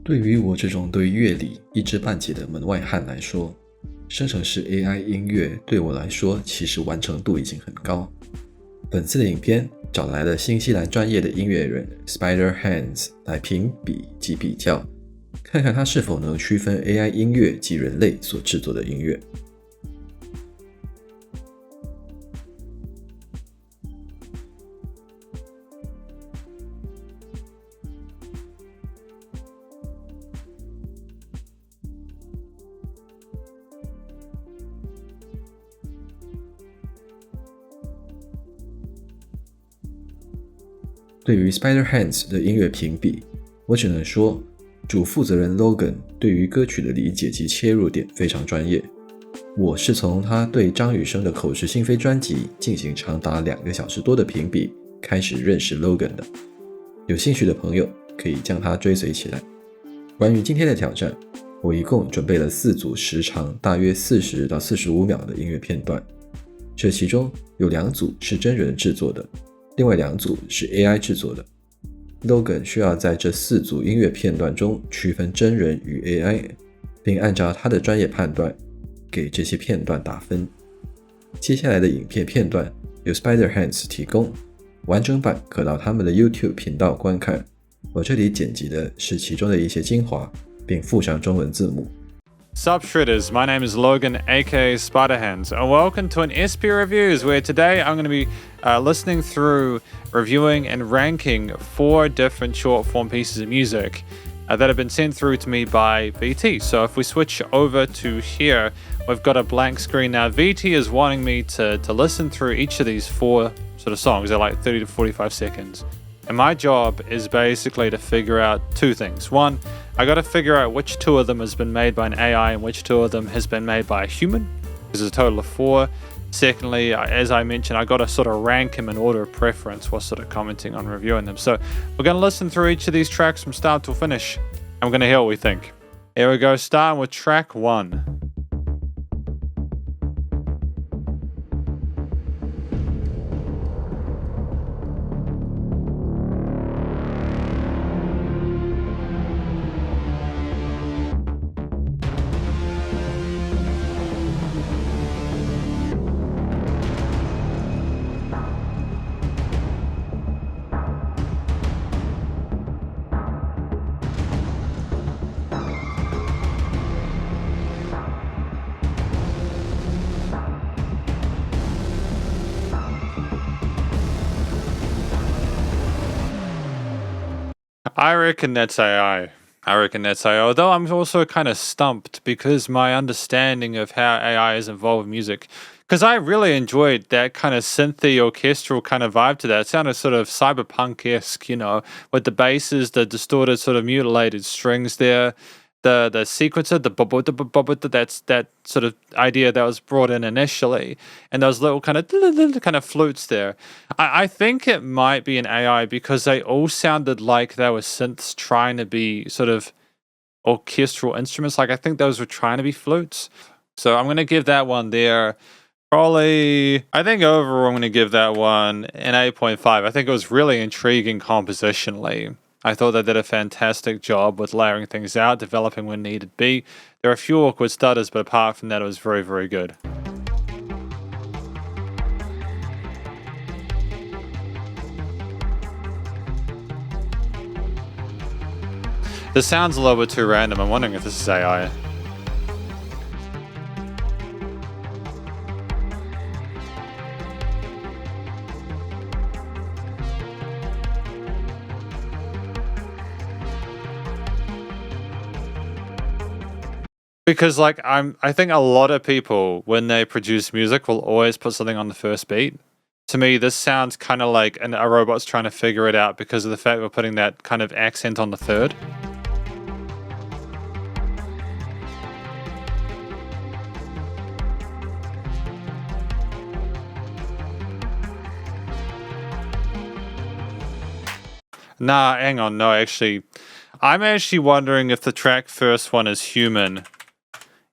对于我这种对乐理一知半解的门外汉来说，生成式 AI 音乐对我来说其实完成度已经很高。本次的影片找来了新西兰专业的音乐人 Spiderhands 来评比及比较，看看他是否能区分 AI 音乐及人类所制作的音乐。对于 Spiderhands 的音乐评比，我只能说，主负责人 Logan 对于歌曲的理解及切入点非常专业。我是从他对张雨生的口是心非专辑进行长达2个小时多的评比开始认识 Logan 的。有兴趣的朋友可以将他追随起来。关于今天的挑战，我一共准备了4组时长大约40到45秒的音乐片段，这其中有2组是真人制作的，另外2组是 AI 制作的。Logan 需要在这4组音乐片段中区分真人与 AI， 并按照他的专业判断给这些片段打分。接下来的影片片段由 Spiderhands 提供，完整版可到他们的 YouTube 频道观看。我这里剪辑的是其中的一些精华，并附上中文字幕。Sup Shredders, my name is Logan aka Spiderhands and welcome to an SP Reviews where today I'm going to be listening through, reviewing and ranking 4 different short form pieces of music that have been sent through to me by VT. So if we switch over to here, we've got a blank screen now. VT is wanting me to listen through each of these 4 sort of songs. They're like 30 to 45 seconds. And my job is basically to figure out 2 things. One, I got to figure out which 2 of them has been made by an AI and which 2 of them has been made by a human. There's a total of 4. Secondly, as I mentioned, I got to sort of rank them in order of preference while sort of commenting on reviewing them. So we're going to listen through each of these tracks from start to finish, and we're going to hear what we think. Here we go, starting with track 1. I reckon that's AI. Although I'm also kind of stumped because my understanding of how AI is involved in music, because I really enjoyed that kind of synthy orchestral kind of vibe to that. It sounded sort of cyberpunk-esque, you know, with the basses, the distorted sort of mutilated strings there, the sequencer, that's that sort of idea that was brought in initially, and those little kind of flutes there. I think it might be an AI because they all sounded like they were synths trying to be sort of orchestral instruments. Like I think those were trying to be flutes. So I'm gonna give that one there. Probably, I think overall I'm gonna give that one an 8.5. I think it was really intriguing compositionally. I thought they did a fantastic job with layering things out, developing when needed be. There are a few awkward stutters, but apart from that, it was very, very good. This sounds a little bit too random. I'm wondering if this is AI. Because like I think a lot of people when they produce music will always put something on the first beat. To me, this sounds kind of like a robot's trying to figure it out because of the fact we're putting that kind of accent on the third. Nah, hang on, no, actually, I'm actually wondering if the track first one is human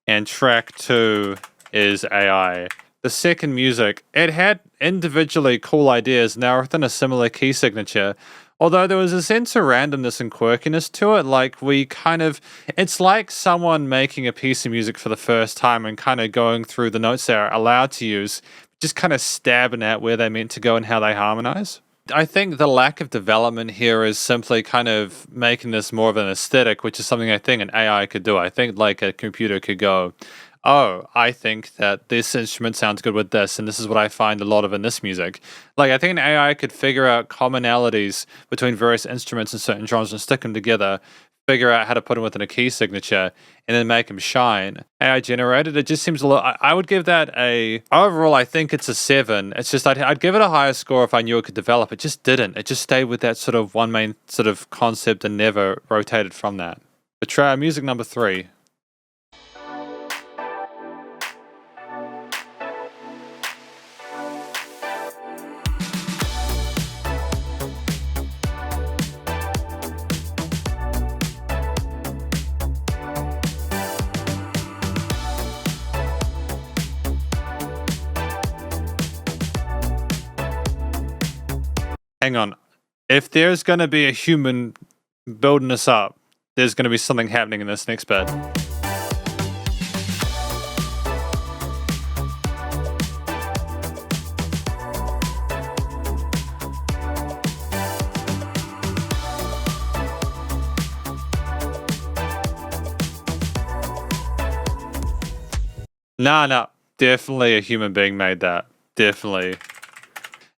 and track 2 is AI. The second music, it had individually cool ideas and they were within a similar key signature, Although there was a sense of randomness and quirkiness to it, like it's like someone making a piece of music for the first time and kind of going through the notes they're allowed to use, just kind of stabbing at where they're meant to go and how they harmonize. I think the lack of development here is simply kind of making this more of an aesthetic, which is something I think an AI could do. I think like a computer could go, oh, I think that this instrument sounds good with this, and this is what I find a lot of in this music. Like, I think an AI could figure out commonalities between various instruments and certain genres and stick them together, figure out how to put them within a key signature, and then make them shine. AI generated, it just seems a little. I would give that overall, I think it's a 7. It's just, I'd give it a higher score if I knew it could develop. It just didn't. It just stayed with that sort of one main sort of concept and never rotated from that. But try music number 3. Hang on. If there's going to be a human building this up, there's going to be something happening in this next bit. Nah. Definitely a human being made that. Definitely.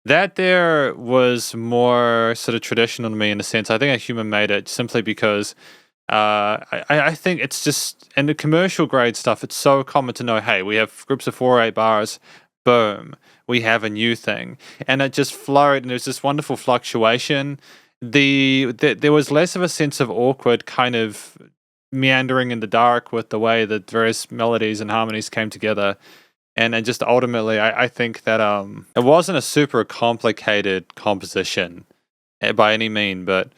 That there was more sort of traditional to me in a sense. I think a human made it simply because I think it's just, in the commercial grade stuff, it's so common to know, hey, we have groups of 4 or 8 bars, boom, we have a new thing. And it just flowed, and there's this wonderful fluctuation. There was less of a sense of awkward kind of meandering in the dark with the way that various melodies and harmonies came together. And just ultimately, I think that it wasn't a super complicated composition by any mean, but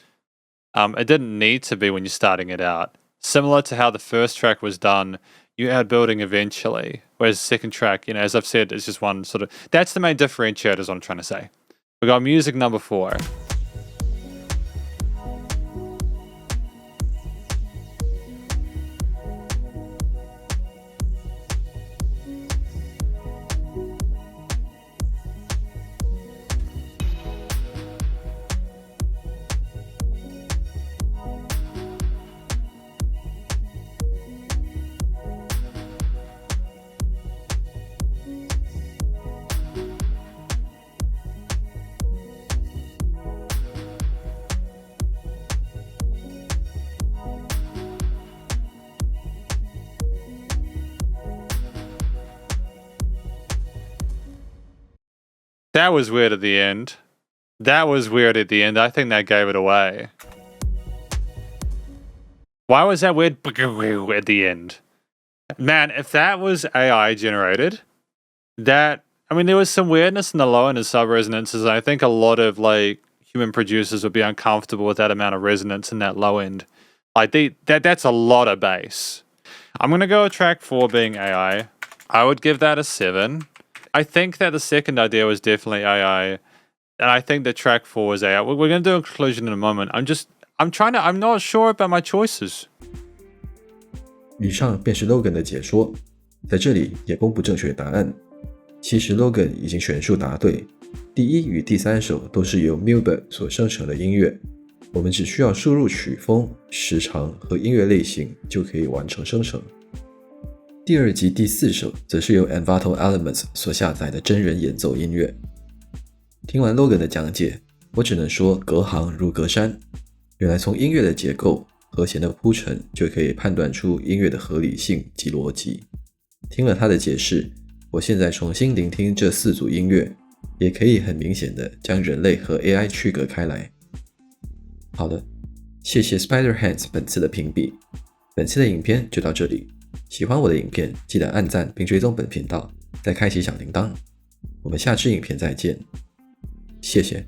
it didn't need to be when you're starting it out. Similar to how the first track was done, you add building eventually, whereas the second track, as I've said, is just one sort of. That's the main differentiator, is what I'm trying to say. We got music number 4. That was weird at the end. I think that gave it away. Why was that weird at the end? Man, if that was AI generated, there was some weirdness in the low end of sub-resonances. I think a lot of human producers would be uncomfortable with that amount of resonance in that low end. That's a lot of bass. I'm gonna go with track 4 being AI. I would give that a 7. I think that the second idea was definitely AI, and I think that track 4 was AI. We're going to do a conclusion in a moment. I'm not sure about my choices. 以上便是 Logan 的解说，在这里也公布正确答案。其实 Logan 已经全数答对，第1与第3首都是由 Milberg 所生成的音乐，我们只需要输入曲风、时长和音乐类型就可以完成生成。第2及第4首则是由 Envato Elements 所下载的真人演奏音乐。听完 Logan 的讲解，我只能说隔行如隔山，原来从音乐的结构、和弦的铺陈就可以判断出音乐的合理性及逻辑。听了他的解释，我现在重新聆听这4组音乐，也可以很明显的将人类和 AI 区隔开来。好的，谢谢 Spiderhands 本次的评比，本次的影片就到这里。喜欢我的影片，记得按赞并追踪本频道，再开启小铃铛。我们下支影片再见，谢谢。